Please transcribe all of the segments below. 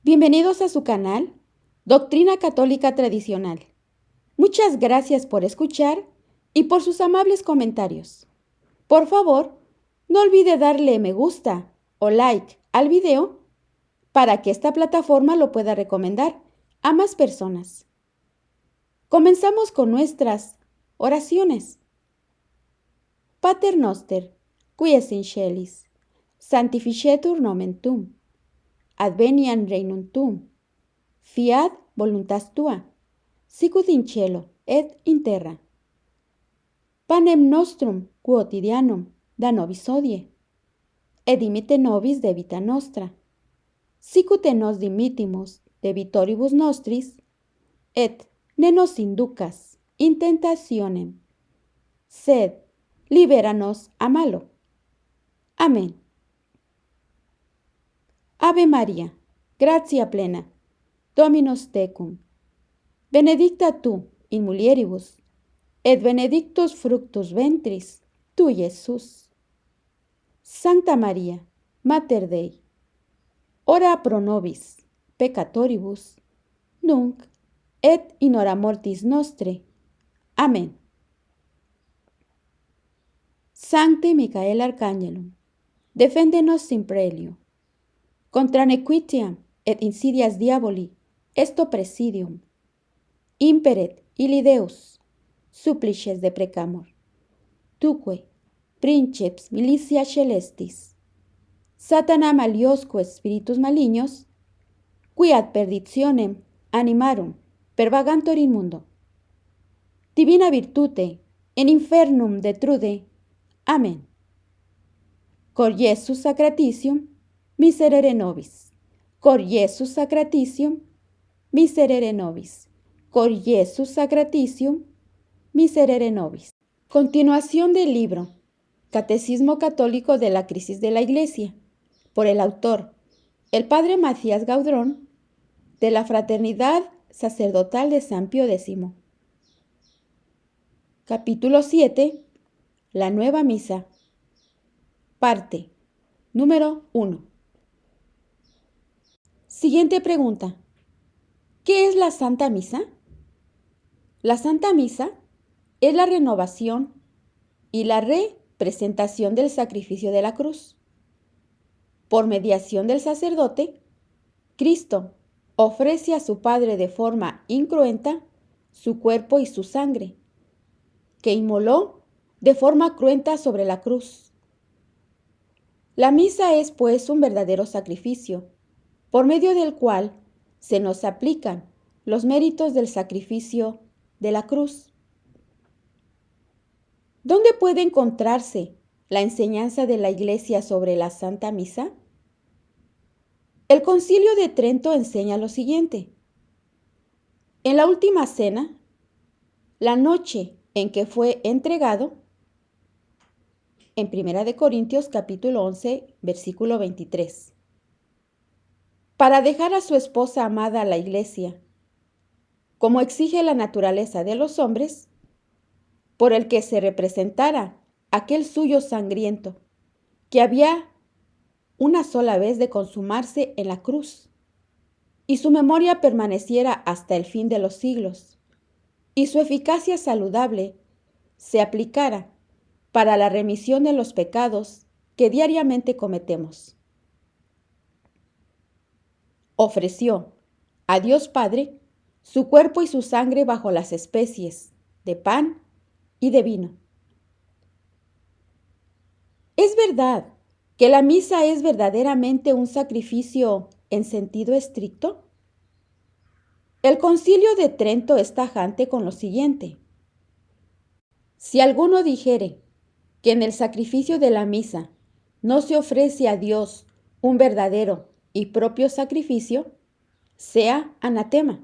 Bienvenidos a su canal, Doctrina Católica Tradicional. Muchas gracias por escuchar y por sus amables comentarios. Por favor, no olvide darle me gusta o like al video para que esta plataforma lo pueda recomendar a más personas. Comenzamos con nuestras oraciones. Pater noster, qui es in celis, sanctificetur nomen tuum. Adveniat regnum tuum, fiat voluntas tua, sicut in cielo et in terra. Panem nostrum quotidianum da nobis hodie, et dimitte nobis debita nostra, sicut et nos dimittimus debitoribus nostris, et ne nos inducas in tentationem, sed libera nos a malo. Amén. Ave María, gratia plena, Dominus tecum, benedicta tu in mulieribus, et benedictus fructus ventris tui, Jesús. Sancta María, Mater Dei, ora pro nobis peccatoribus, nunc et in hora mortis nostre. Amén. Sancte Michael Arcángelum, defende-nos in prelio. Contra nequitiam et insidias diaboli esto presidium. Imperet illi Deus, supplices deprecamur. Tuque, princeps militia celestis, Satana maliosque spiritus malignos, qui ad perditionem animarum pervagantur in mundo. Divina virtute in infernum detrude. Amén. Cor Iesus sacratitium, miserere nobis. Cor Iesus sacratitium, miserere nobis. Cor Iesus sacratitium, miserere nobis. Continuación del libro Catecismo Católico de la Crisis de la Iglesia, por el autor, el Padre Matías Gaudrón, de la Fraternidad Sacerdotal de San Pío X. Capítulo 7. La Nueva Misa. Parte número 1. Siguiente pregunta. ¿Qué es la Santa Misa? La Santa Misa es la renovación y la representación del sacrificio de la cruz. Por mediación del sacerdote, Cristo ofrece a su Padre de forma incruenta su cuerpo y su sangre, que inmoló de forma cruenta sobre la cruz. La misa es, pues, un verdadero sacrificio, por medio del cual se nos aplican los méritos del sacrificio de la cruz. ¿Dónde puede encontrarse la enseñanza de la Iglesia sobre la Santa Misa? El Concilio de Trento enseña lo siguiente. En la última cena, la noche en que fue entregado, en 1 Corintios capítulo 11, versículo 23, para dejar a su esposa amada a la Iglesia, como exige la naturaleza de los hombres, por el que se representara aquel suyo sangriento, que había una sola vez de consumarse en la cruz, y su memoria permaneciera hasta el fin de los siglos, y su eficacia saludable se aplicara para la remisión de los pecados que diariamente cometemos. Ofreció a Dios Padre su cuerpo y su sangre bajo las especies de pan y de vino. ¿Es verdad que la misa es verdaderamente un sacrificio en sentido estricto? El Concilio de Trento es tajante con lo siguiente. Si alguno dijere que en el sacrificio de la misa no se ofrece a Dios un verdadero y propio sacrificio, sea anatema.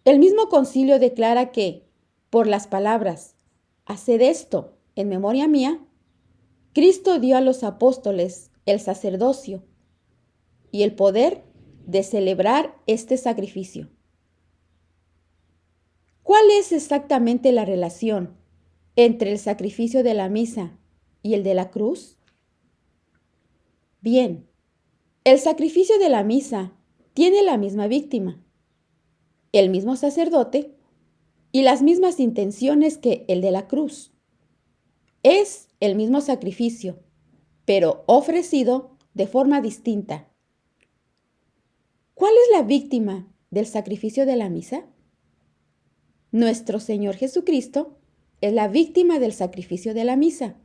El mismo concilio declara que, por las palabras, haced esto en memoria mía, Cristo dio a los apóstoles el sacerdocio y el poder de celebrar este sacrificio. ¿Cuál es exactamente la relación entre el sacrificio de la misa y el de la cruz? Bien, el sacrificio de la misa tiene la misma víctima, el mismo sacerdote y las mismas intenciones que el de la cruz. Es el mismo sacrificio, pero ofrecido de forma distinta. ¿Cuál es la víctima del sacrificio de la misa? Nuestro Señor Jesucristo es la víctima del sacrificio de la misa,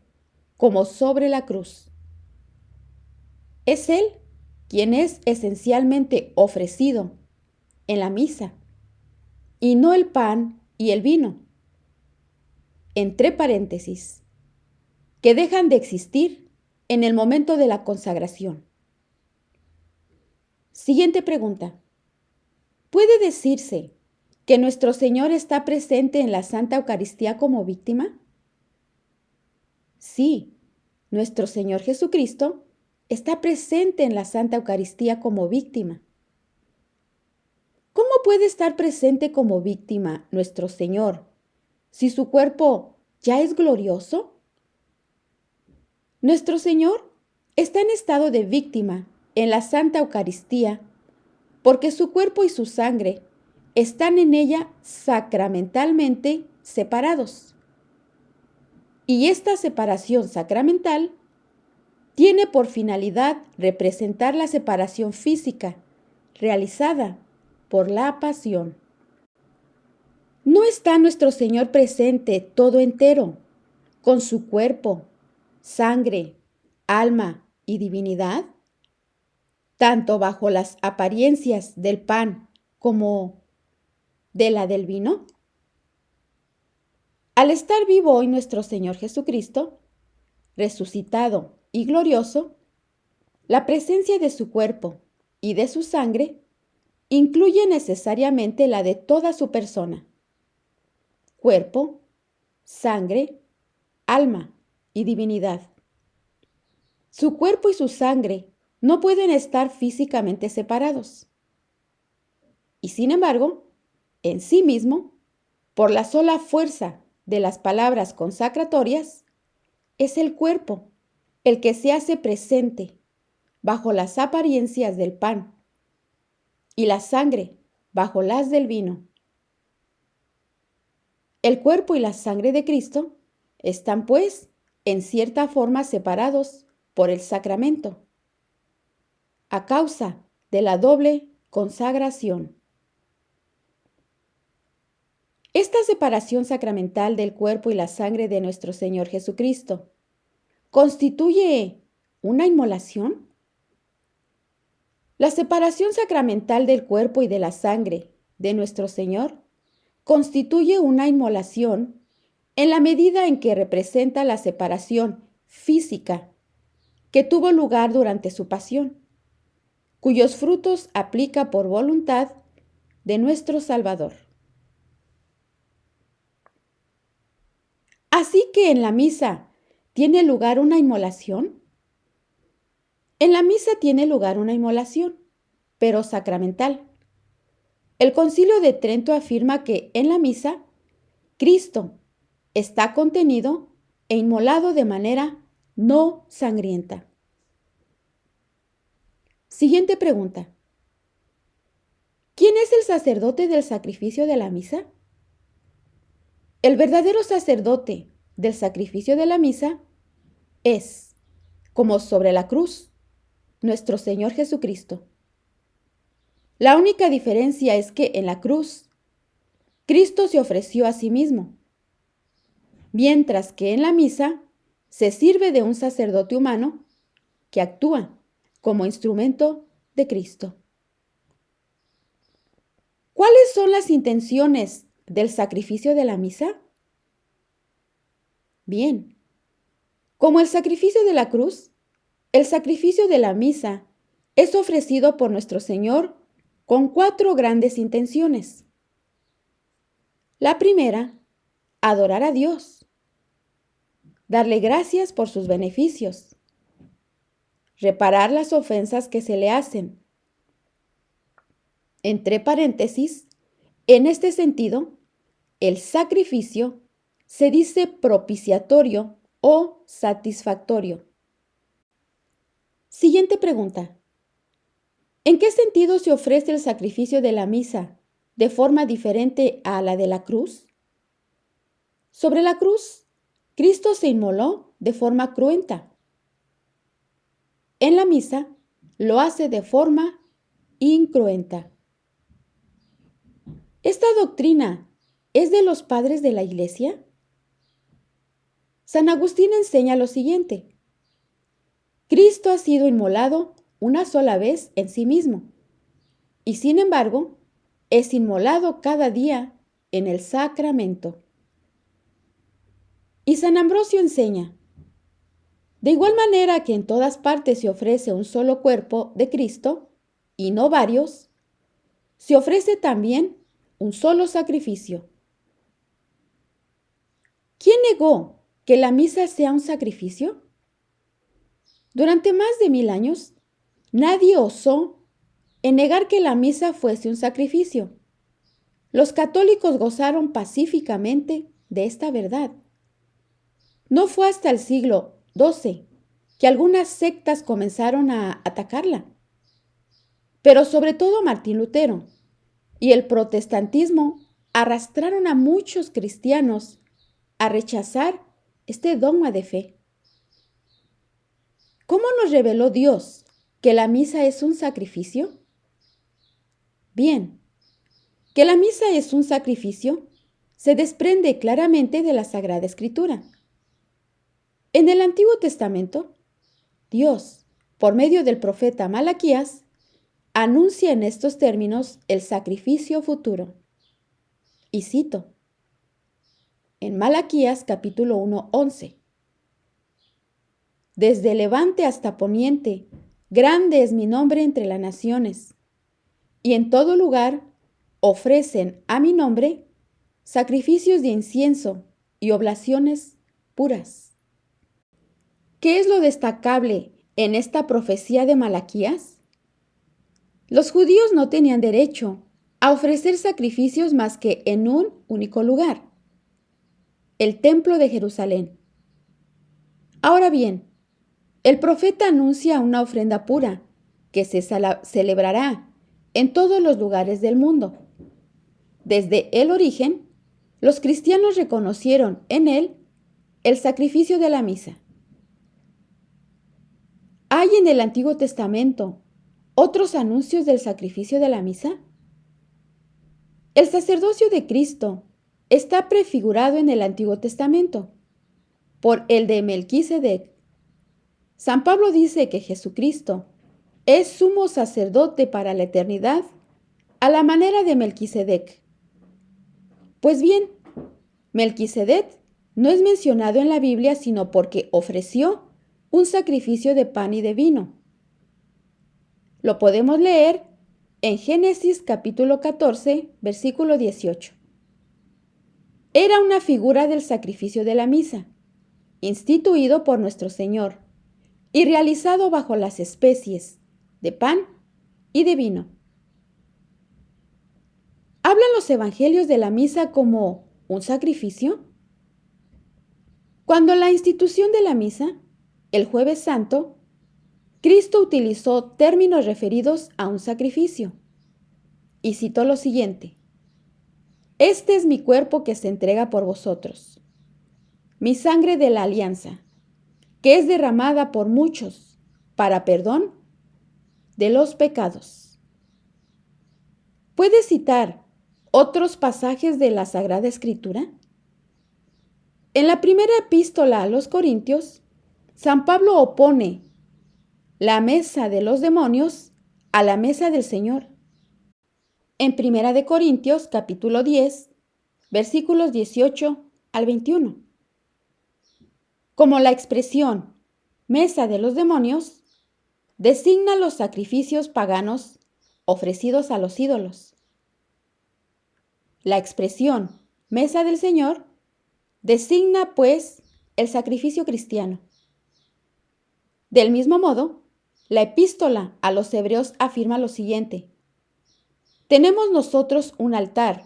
como sobre la cruz. Es Él quien es esencialmente ofrecido en la misa, y no el pan y el vino, entre paréntesis, que dejan de existir en el momento de la consagración. Siguiente pregunta. ¿Puede decirse que nuestro Señor está presente en la Santa Eucaristía como víctima? Sí, nuestro Señor Jesucristo está presente en la Santa Eucaristía como víctima. ¿Cómo puede estar presente como víctima nuestro Señor si su cuerpo ya es glorioso? Nuestro Señor está en estado de víctima en la Santa Eucaristía porque su cuerpo y su sangre están en ella sacramentalmente separados. Y esta separación sacramental tiene por finalidad representar la separación física realizada por la pasión. ¿No está nuestro Señor presente todo entero, con su cuerpo, sangre, alma y divinidad? Tanto bajo las apariencias del pan como de la del vino. Al estar vivo hoy nuestro Señor Jesucristo, resucitado y glorioso, la presencia de su cuerpo y de su sangre incluye necesariamente la de toda su persona. Cuerpo, sangre, alma y divinidad. Su cuerpo y su sangre no pueden estar físicamente separados. Y sin embargo, en sí mismo, por la sola fuerza de las palabras consacratorias, es el cuerpo el que se hace presente bajo las apariencias del pan y la sangre bajo las del vino. El cuerpo y la sangre de Cristo están, pues, en cierta forma separados por el sacramento, a causa de la doble consagración. Esta separación sacramental del cuerpo y la sangre de nuestro Señor Jesucristo ¿constituye una inmolación? La separación sacramental del cuerpo y de la sangre de nuestro Señor constituye una inmolación en la medida en que representa la separación física que tuvo lugar durante su pasión, cuyos frutos aplica por voluntad de nuestro Salvador. Así que en la misa ¿tiene lugar una inmolación? En la misa tiene lugar una inmolación, pero sacramental. El Concilio de Trento afirma que en la misa Cristo está contenido e inmolado de manera no sangrienta. Siguiente pregunta. ¿Quién es el sacerdote del sacrificio de la misa? El verdadero sacerdote del sacrificio de la misa es, como sobre la cruz, nuestro Señor Jesucristo. La única diferencia es que en la cruz, Cristo se ofreció a sí mismo, mientras que en la misa se sirve de un sacerdote humano que actúa como instrumento de Cristo. ¿Cuáles son las intenciones del sacrificio de la misa? Bien, como el sacrificio de la cruz, el sacrificio de la misa es ofrecido por nuestro Señor con 4 grandes intenciones. La primera, adorar a Dios, darle gracias por sus beneficios, reparar las ofensas que se le hacen. Entre paréntesis, en este sentido, el sacrificio se dice propiciatorio o satisfactorio. Siguiente pregunta. ¿En qué sentido se ofrece el sacrificio de la misa de forma diferente a la de la cruz? Sobre la cruz, Cristo se inmoló de forma cruenta. En la misa, lo hace de forma incruenta. ¿Esta doctrina es de los padres de la Iglesia? San Agustín enseña lo siguiente: Cristo ha sido inmolado una sola vez en sí mismo, y sin embargo, es inmolado cada día en el sacramento. Y San Ambrosio enseña: de igual manera que en todas partes se ofrece un solo cuerpo de Cristo, y no varios, se ofrece también un solo sacrificio. ¿Quién negó que la misa sea un sacrificio? Durante más de 1000 años, nadie osó en negar que la misa fuese un sacrificio. Los católicos gozaron pacíficamente de esta verdad. No fue hasta el siglo XII que algunas sectas comenzaron a atacarla. Pero sobre todo Martín Lutero y el protestantismo arrastraron a muchos cristianos a rechazar este dogma de fe. ¿Cómo nos reveló Dios que la misa es un sacrificio? Bien, que la misa es un sacrificio se desprende claramente de la Sagrada Escritura. En el Antiguo Testamento, Dios, por medio del profeta Malaquías, anuncia en estos términos el sacrificio futuro. Y cito, en Malaquías capítulo 1, 11. Desde levante hasta poniente, grande es mi nombre entre las naciones, y en todo lugar ofrecen a mi nombre sacrificios de incienso y oblaciones puras. ¿Qué es lo destacable en esta profecía de Malaquías? Los judíos no tenían derecho a ofrecer sacrificios más que en un único lugar, el templo de Jerusalén. Ahora bien, el profeta anuncia una ofrenda pura que se celebrará en todos los lugares del mundo. Desde el origen, los cristianos reconocieron en él el sacrificio de la misa. ¿Hay en el Antiguo Testamento otros anuncios del sacrificio de la misa? El sacerdocio de Cristo está prefigurado en el Antiguo Testamento por el de Melquisedec. San Pablo dice que Jesucristo es sumo sacerdote para la eternidad a la manera de Melquisedec. Pues bien, Melquisedec no es mencionado en la Biblia sino porque ofreció un sacrificio de pan y de vino. Lo podemos leer en Génesis capítulo 14, versículo 18. Era una figura del sacrificio de la misa, instituido por nuestro Señor y realizado bajo las especies de pan y de vino. ¿Hablan los evangelios de la misa como un sacrificio? Cuando la institución de la misa, el Jueves Santo, Cristo utilizó términos referidos a un sacrificio. Y citó lo siguiente: este es mi cuerpo que se entrega por vosotros, mi sangre de la alianza, que es derramada por muchos para perdón de los pecados. ¿Puedes citar otros pasajes de la Sagrada Escritura? En la primera epístola a los Corintios, San Pablo opone la mesa de los demonios a la mesa del Señor. En Primera de Corintios, capítulo 10, versículos 18 al 21. Como la expresión mesa de los demonios designa los sacrificios paganos ofrecidos a los ídolos. La expresión mesa del Señor designa, pues, el sacrificio cristiano. Del mismo modo, la epístola a los Hebreos afirma lo siguiente: tenemos nosotros un altar,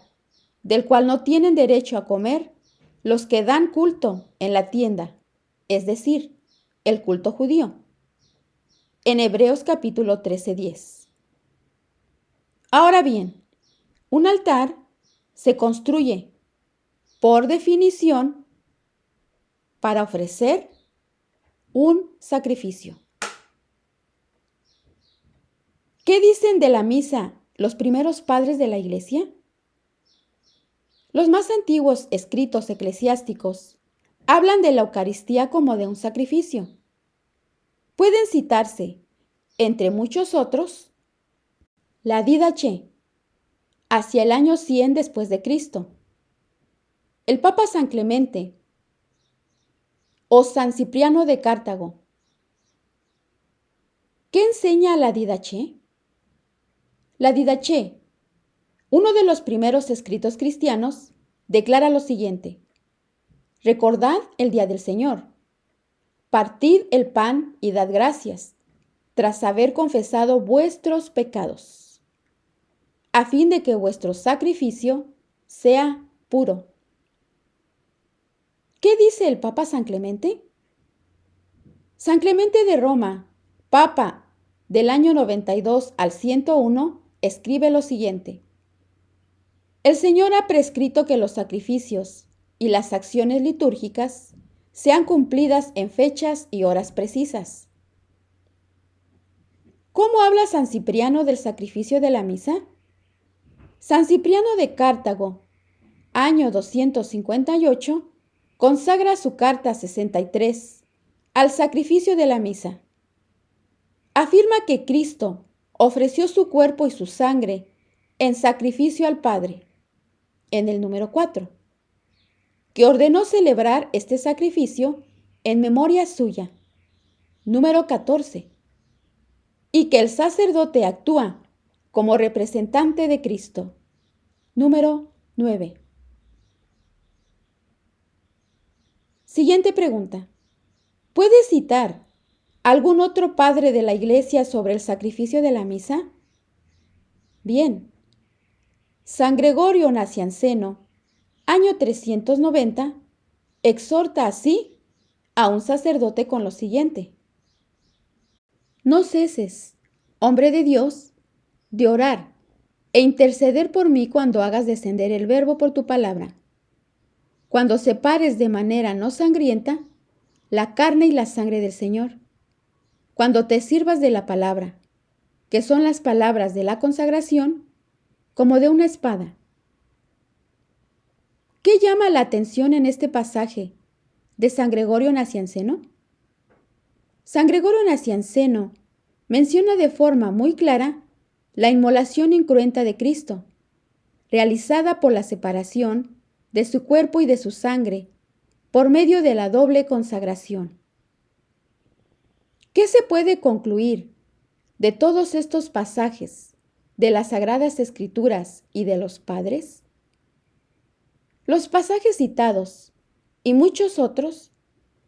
del cual no tienen derecho a comer los que dan culto en la tienda, es decir, el culto judío. En Hebreos capítulo 13:10. Ahora bien, un altar se construye, por definición, para ofrecer un sacrificio. ¿Qué dicen de la misa los primeros padres de la Iglesia? Los más antiguos escritos eclesiásticos hablan de la Eucaristía como de un sacrificio. Pueden citarse, entre muchos otros, la Didache, hacia el año 100 después de Cristo, el Papa San Clemente o San Cipriano de Cartago. ¿Qué enseña la Didache? La Didache, uno de los primeros escritos cristianos, declara lo siguiente: recordad el día del Señor, partid el pan y dad gracias, tras haber confesado vuestros pecados, a fin de que vuestro sacrificio sea puro. ¿Qué dice el Papa San Clemente? San Clemente de Roma, Papa del año 92 al 101, escribe lo siguiente: el Señor ha prescrito que los sacrificios y las acciones litúrgicas sean cumplidas en fechas y horas precisas. ¿Cómo habla San Cipriano del sacrificio de la misa? San Cipriano de Cartago, año 258, consagra su carta 63 al sacrificio de la misa. Afirma que Cristo ofreció su cuerpo y su sangre en sacrificio al Padre, en el número 4, que ordenó celebrar este sacrificio en memoria suya, número 14, y que el sacerdote actúa como representante de Cristo, número 9. Siguiente pregunta. ¿Puedes citar algún otro padre de la Iglesia sobre el sacrificio de la misa? Bien. San Gregorio Nacianceno, año 390, exhorta así a un sacerdote con lo siguiente: no ceses, hombre de Dios, de orar e interceder por mí cuando hagas descender el Verbo por tu palabra, cuando separes de manera no sangrienta la carne y la sangre del Señor, cuando te sirvas de la palabra, que son las palabras de la consagración, como de una espada. ¿Qué llama la atención en este pasaje de San Gregorio Nacianceno? San Gregorio Nacianceno menciona de forma muy clara la inmolación incruenta de Cristo, realizada por la separación de su cuerpo y de su sangre por medio de la doble consagración. ¿Qué se puede concluir de todos estos pasajes de las Sagradas Escrituras y de los padres? Los pasajes citados y muchos otros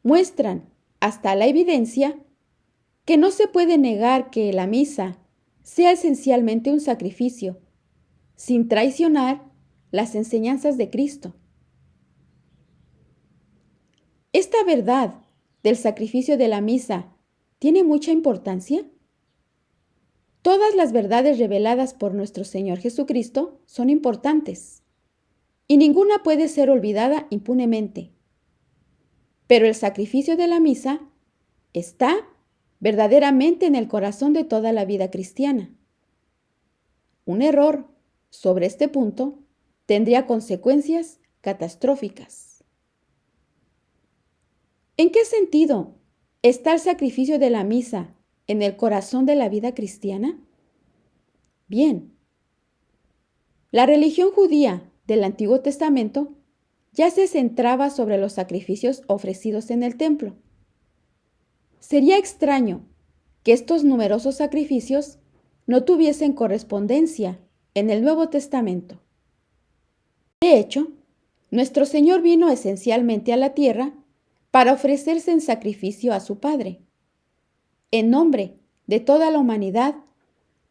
muestran hasta la evidencia que no se puede negar que la misa sea esencialmente un sacrificio, sin traicionar las enseñanzas de Cristo. ¿Esta verdad del sacrificio de la misa tiene mucha importancia? Todas las verdades reveladas por nuestro Señor Jesucristo son importantes y ninguna puede ser olvidada impunemente. Pero el sacrificio de la misa está verdaderamente en el corazón de toda la vida cristiana. Un error sobre este punto tendría consecuencias catastróficas. ¿En qué sentido está el sacrificio de la misa en el corazón de la vida cristiana? Bien, la religión judía del Antiguo Testamento ya se centraba sobre los sacrificios ofrecidos en el templo. Sería extraño que estos numerosos sacrificios no tuviesen correspondencia en el Nuevo Testamento. De hecho, nuestro Señor vino esencialmente a la tierra para ofrecerse en sacrificio a su Padre. En nombre de toda la humanidad,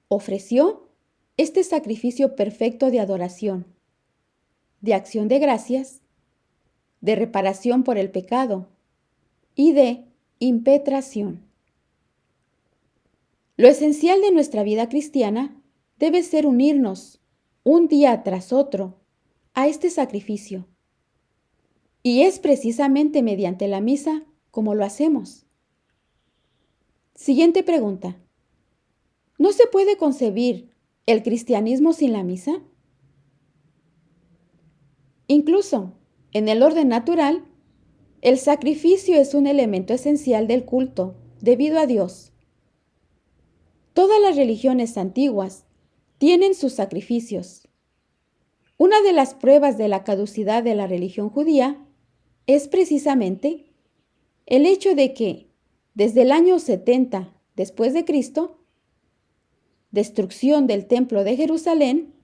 ofreció este sacrificio perfecto de adoración, de acción de gracias, de reparación por el pecado y de impetración. Lo esencial de nuestra vida cristiana debe ser unirnos un día tras otro a este sacrificio. Y es precisamente mediante la misa como lo hacemos. Siguiente pregunta. ¿No se puede concebir el cristianismo sin la misa? Incluso, en el orden natural, el sacrificio es un elemento esencial del culto debido a Dios. Todas las religiones antiguas tienen sus sacrificios. Una de las pruebas de la caducidad de la religión judía es precisamente el hecho de que, desde el año 70 después de Cristo, destrucción del Templo de Jerusalén,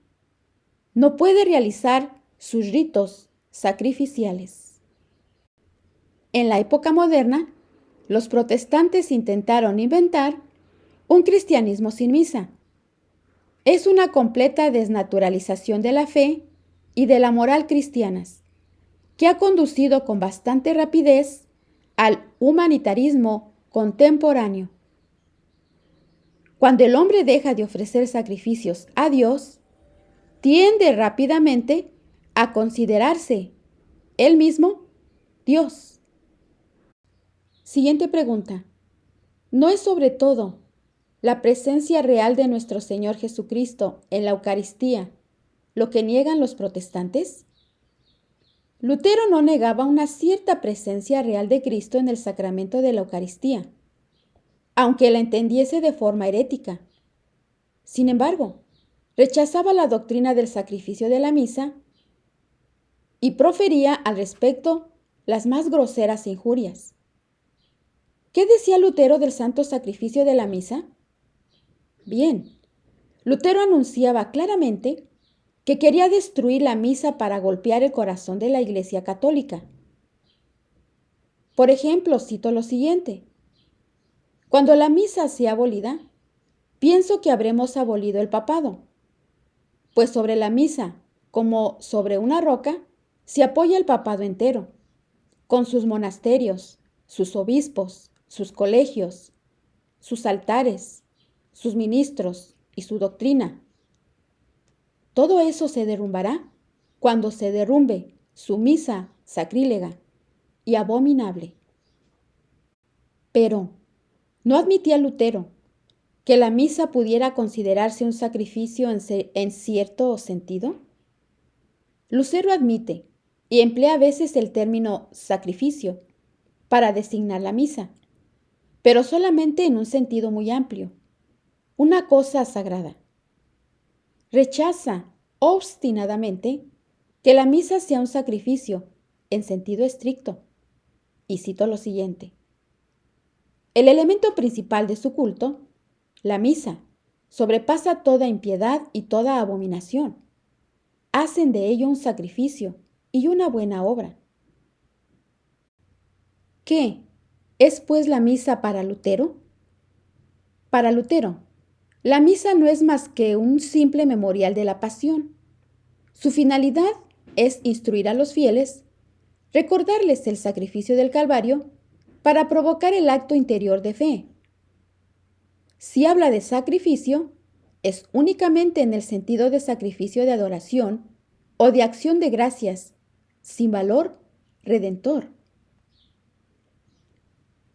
no puede realizar sus ritos sacrificiales. En la época moderna, los protestantes intentaron inventar un cristianismo sin misa. Es una completa desnaturalización de la fe y de la moral cristianas, que ha conducido con bastante rapidez al humanitarismo contemporáneo. Cuando el hombre deja de ofrecer sacrificios a Dios, tiende rápidamente a considerarse él mismo Dios. Siguiente pregunta. ¿No es sobre todo la presencia real de nuestro Señor Jesucristo en la Eucaristía lo que niegan los protestantes? Lutero no negaba una cierta presencia real de Cristo en el sacramento de la Eucaristía, aunque la entendiese de forma herética. Sin embargo, rechazaba la doctrina del sacrificio de la misa y profería al respecto las más groseras injurias. ¿Qué decía Lutero del santo sacrificio de la misa? Bien, Lutero anunciaba claramente que quería destruir la misa para golpear el corazón de la Iglesia Católica. Por ejemplo, cito lo siguiente. Cuando la misa sea abolida, pienso que habremos abolido el papado, pues sobre la misa, como sobre una roca, se apoya el papado entero, con sus monasterios, sus obispos, sus colegios, sus altares, sus ministros y su doctrina. Todo eso se derrumbará cuando se derrumbe su misa sacrílega y abominable. Pero, ¿no admitía Lutero que la misa pudiera considerarse un sacrificio en cierto sentido? Lutero admite y emplea a veces el término sacrificio para designar la misa, pero solamente en un sentido muy amplio, una cosa sagrada. Rechaza obstinadamente que la misa sea un sacrificio en sentido estricto. Y cito lo siguiente. El elemento principal de su culto, la misa, sobrepasa toda impiedad y toda abominación. Hacen de ello un sacrificio y una buena obra. ¿Qué es pues la misa para Lutero? Para Lutero, la misa no es más que un simple memorial de la pasión. Su finalidad es instruir a los fieles, recordarles el sacrificio del Calvario para provocar el acto interior de fe. Si habla de sacrificio, es únicamente en el sentido de sacrificio de adoración o de acción de gracias, sin valor redentor.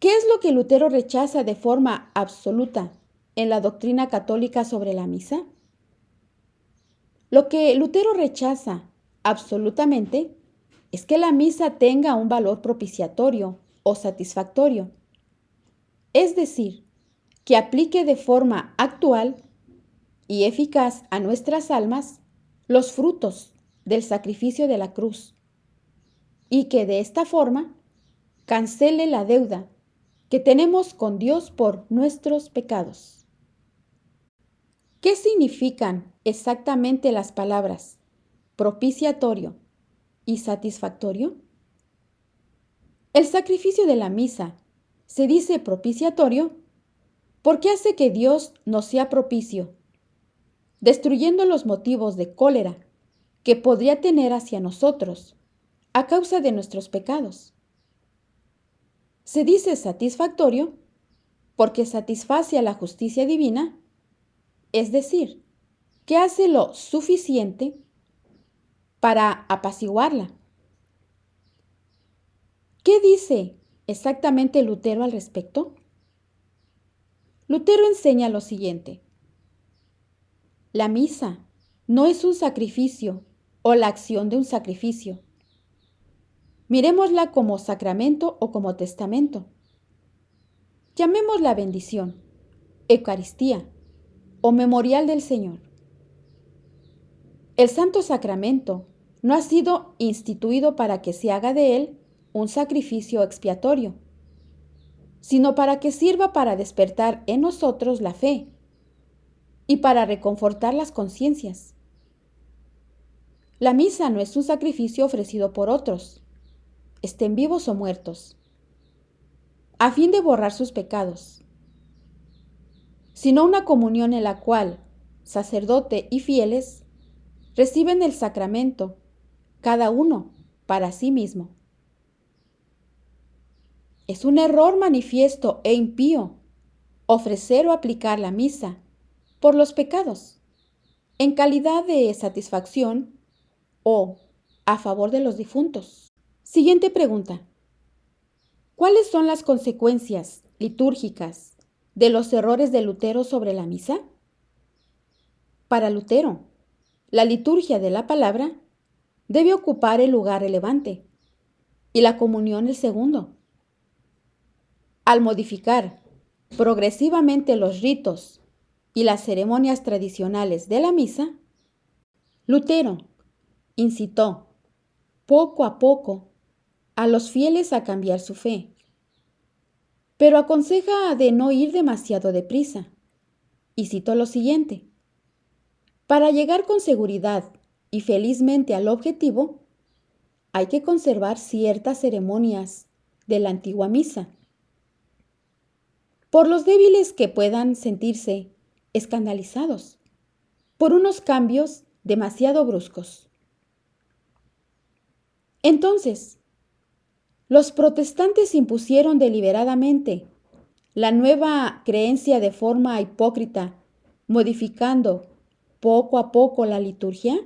¿Qué es lo que Lutero rechaza de forma absoluta en la doctrina católica sobre la misa? Lo que Lutero rechaza absolutamente es que la misa tenga un valor propiciatorio o satisfactorio, es decir, que aplique de forma actual y eficaz a nuestras almas los frutos del sacrificio de la cruz, y que de esta forma cancele la deuda que tenemos con Dios por nuestros pecados. ¿Qué significan exactamente las palabras propiciatorio y satisfactorio? El sacrificio de la misa se dice propiciatorio porque hace que Dios nos sea propicio, destruyendo los motivos de cólera que podría tener hacia nosotros a causa de nuestros pecados. Se dice satisfactorio porque satisface a la justicia divina, es decir, que hace lo suficiente para apaciguarla. ¿Qué dice exactamente Lutero al respecto? Lutero enseña lo siguiente: la misa no es un sacrificio o la acción de un sacrificio. Miremosla como sacramento o como testamento. Llamémosla bendición, Eucaristía o memorial del Señor. El Santo Sacramento no ha sido instituido para que se haga de él un sacrificio expiatorio, sino para que sirva para despertar en nosotros la fe y para reconfortar las conciencias. La misa no es un sacrificio ofrecido por otros, estén vivos o muertos, a fin de borrar sus pecados, sino una comunión en la cual sacerdote y fieles reciben el sacramento, cada uno para sí mismo. Es un error manifiesto e impío ofrecer o aplicar la misa por los pecados, en calidad de satisfacción o a favor de los difuntos. Siguiente pregunta. ¿Cuáles son las consecuencias litúrgicas de los errores de Lutero sobre la misa? Para Lutero, la liturgia de la palabra debe ocupar el lugar relevante y la comunión el segundo. Al modificar progresivamente los ritos y las ceremonias tradicionales de la misa, Lutero incitó poco a poco a los fieles a cambiar su fe, pero aconseja de no ir demasiado deprisa. Y cito lo siguiente: para llegar con seguridad y felizmente al objetivo, hay que conservar ciertas ceremonias de la antigua misa, por los débiles que puedan sentirse escandalizados por unos cambios demasiado bruscos. Entonces, los protestantes impusieron deliberadamente la nueva creencia de forma hipócrita, modificando poco a poco la liturgia.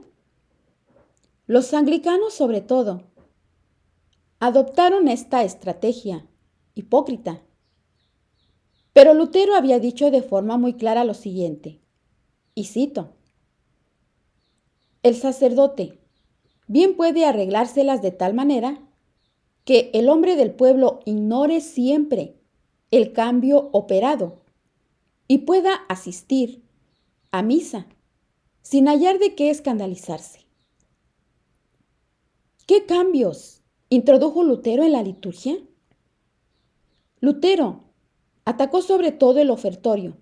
Los anglicanos, sobre todo, adoptaron esta estrategia hipócrita. Pero Lutero había dicho de forma muy clara lo siguiente, y cito: el sacerdote bien puede arreglárselas de tal manera que el hombre del pueblo ignore siempre el cambio operado y pueda asistir a misa sin hallar de qué escandalizarse. ¿Qué cambios introdujo Lutero en la liturgia? Lutero atacó sobre todo el ofertorio,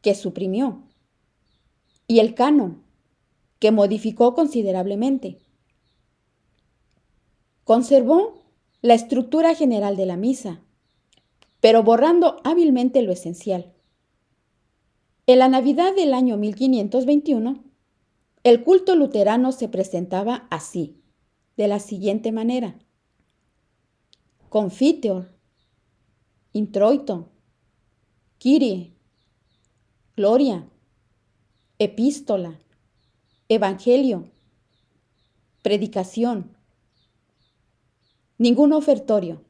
que suprimió, y el canon, que modificó considerablemente. Conservó la estructura general de la misa, pero borrando hábilmente lo esencial. En la Navidad del año 1521, el culto luterano se presentaba así, de la siguiente manera: Confiteor, Introito, Kyrie, Gloria, Epístola, Evangelio, Predicación, ningún ofertorio,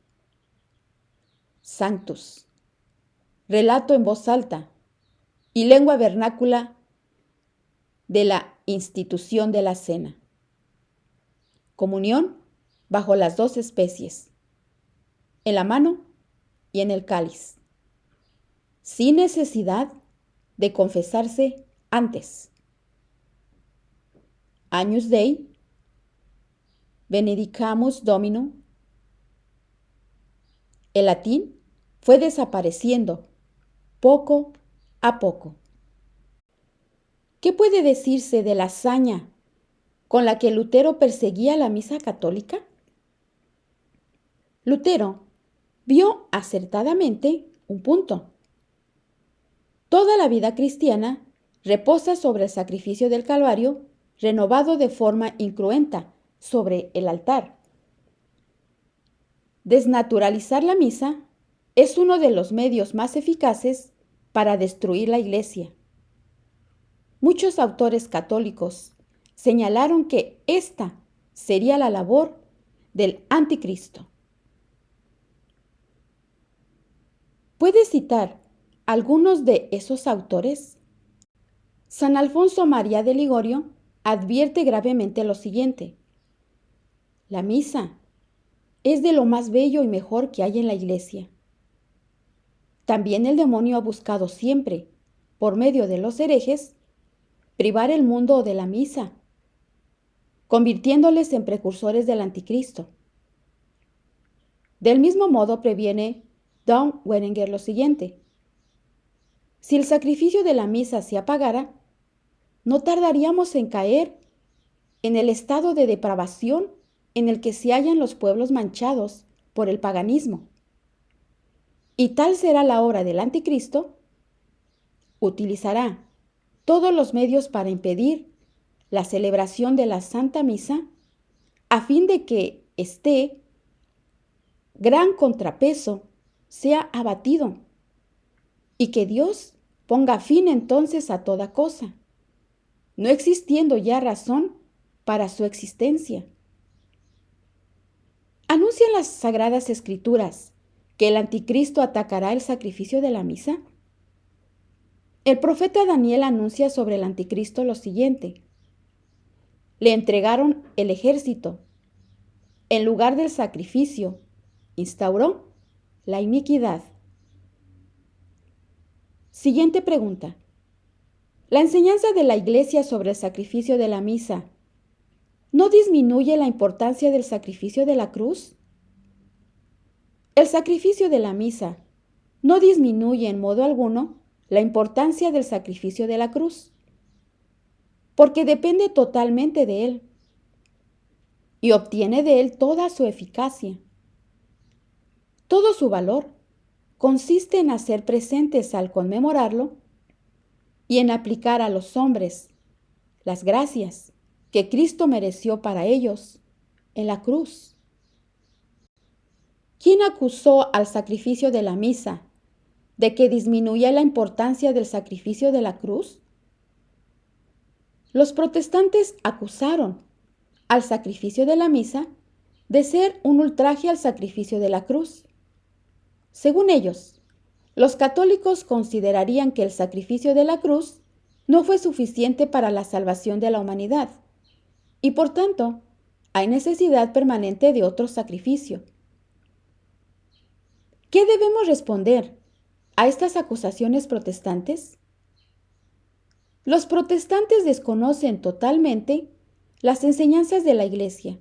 Sanctus, relato en voz alta y lengua vernácula de la institución de la cena. Comunión bajo las dos especies, en la mano y en el cáliz, sin necesidad de confesarse antes. Agnus Dei, Benedicamus Domino. El latín fue desapareciendo poco a poco. ¿Qué puede decirse de la hazaña con la que Lutero perseguía la misa católica? Lutero vio acertadamente un punto. Toda la vida cristiana reposa sobre el sacrificio del Calvario, renovado de forma incruenta sobre el altar. Desnaturalizar la misa es uno de los medios más eficaces para destruir la Iglesia. muchos autores católicos señalaron que esta sería la labor del anticristo. ¿Puedes citar algunos de esos autores? San Alfonso María de Ligorio advierte gravemente lo siguiente: la misa es de lo más bello y mejor que hay en la iglesia. También el demonio ha buscado siempre, por medio de los herejes, privar el mundo de la misa, convirtiéndoles en precursores del anticristo. Del mismo modo previene Don Werenger lo siguiente: si el sacrificio de la misa se apagara, no tardaríamos en caer en el estado de depravación en el que se hallan los pueblos manchados por el paganismo. Y tal será la obra del anticristo. Utilizará todos los medios para impedir la celebración de la Santa Misa, a fin de que este gran contrapeso sea abatido y que Dios ponga fin entonces a toda cosa, no existiendo ya razón para su existencia. ¿Anuncian las Sagradas Escrituras que el anticristo atacará el sacrificio de la misa? El profeta Daniel anuncia sobre el anticristo lo siguiente: le entregaron el ejército. En lugar del sacrificio, instauró la iniquidad. Siguiente pregunta. ¿La enseñanza de la Iglesia sobre el sacrificio de la misa no disminuye la importancia del sacrificio de la cruz? El sacrificio de la misa no disminuye en modo alguno la importancia del sacrificio de la cruz, porque depende totalmente de él y obtiene de él toda su eficacia. Todo su valor consiste en hacer presentes al conmemorarlo y en aplicar a los hombres las gracias que Cristo mereció para ellos en la cruz. ¿Quién acusó al sacrificio de la misa de que disminuía la importancia del sacrificio de la cruz? Los protestantes acusaron al sacrificio de la misa de ser un ultraje al sacrificio de la cruz. Según ellos, los católicos considerarían que el sacrificio de la cruz no fue suficiente para la salvación de la humanidad y, por tanto, hay necesidad permanente de otro sacrificio. ¿Qué debemos responder a estas acusaciones protestantes? Los protestantes desconocen totalmente las enseñanzas de la Iglesia.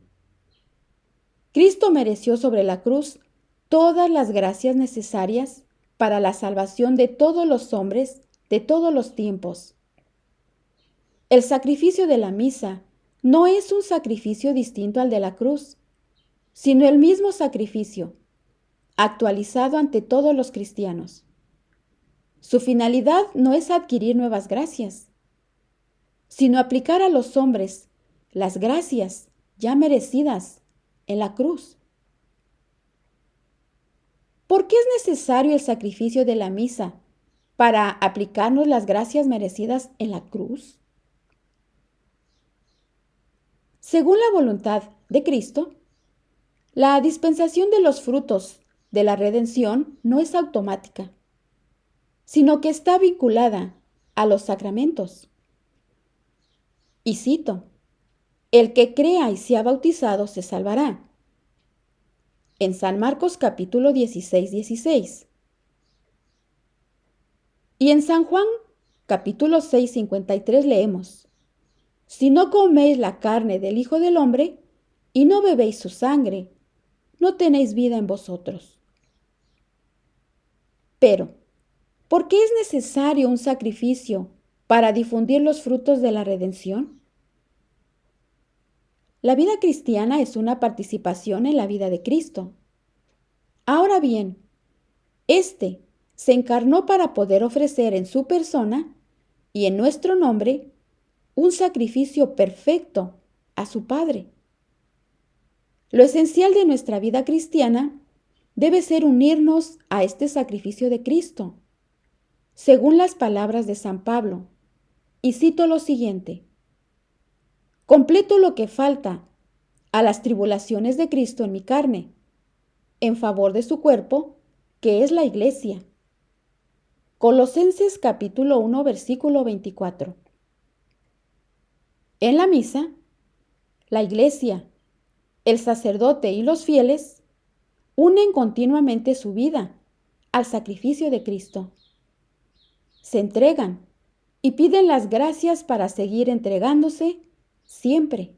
Cristo mereció sobre la cruz todas las gracias necesarias para la salvación de todos los hombres de todos los tiempos. El sacrificio de la misa no es un sacrificio distinto al de la cruz, sino el mismo sacrificio, actualizado ante todos los cristianos. Su finalidad no es adquirir nuevas gracias, sino aplicar a los hombres las gracias ya merecidas en la cruz. ¿Por qué es necesario el sacrificio de la misa para aplicarnos las gracias merecidas en la cruz? Según la voluntad de Cristo, la dispensación de los frutos de la redención no es automática, sino que está vinculada a los sacramentos. Y cito: el que crea y sea bautizado se salvará. En San Marcos capítulo 16:16. Y en San Juan capítulo 6:53 leemos: si no coméis la carne del Hijo del Hombre y no bebéis su sangre, no tenéis vida en vosotros. Pero, ¿por qué es necesario un sacrificio para difundir los frutos de la redención? La vida cristiana es una participación en la vida de Cristo. Ahora bien, Este se encarnó para poder ofrecer en su persona y en nuestro nombre un sacrificio perfecto a su Padre. Lo esencial de nuestra vida cristiana debe ser unirnos a este sacrificio de Cristo, según las palabras de San Pablo. y cito lo siguiente: completo lo que falta a las tribulaciones de Cristo en mi carne, en favor de su cuerpo, que es la Iglesia. Colosenses capítulo 1, versículo 24. En la misa, la Iglesia, el sacerdote y los fieles unen continuamente su vida al sacrificio de Cristo. Se entregan y piden las gracias para seguir entregándose siempre